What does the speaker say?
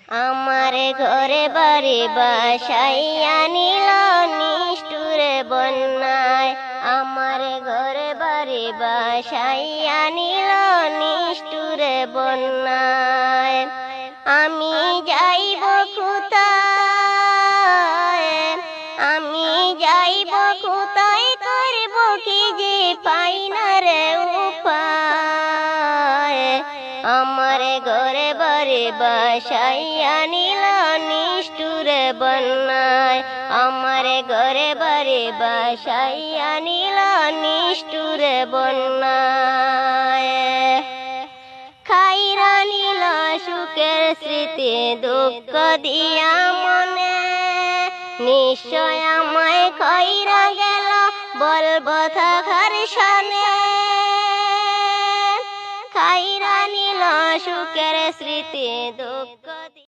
আমার ঘরে বাড়ি বাসাইয়া নিল নিষ্ঠুরে বন্যায়। আমার ঘরে বাড়ি বাসাইয়া নিল নিষ্ঠুরে বন্যায়। আমি যাইব কোথায়, আমি যাইব কোথায়, করব কি যে পাই না রে উপায়। আমার ঘরে বাড়ি বাসাইয়া নিল নিষ্ঠুরে বন্যায়। আমার ঘরে বাড়ি বাসাইয়া নিল নিষ্ঠুরে বন্যায়। খাইরা নিল সুখের স্মৃতি দুঃখ দিয়া মনে, নিশ্চয় আমায় খাইরা গেল বলবো থাকার সনে। খাইরা নিল সুখের স্মৃতি দুঃখ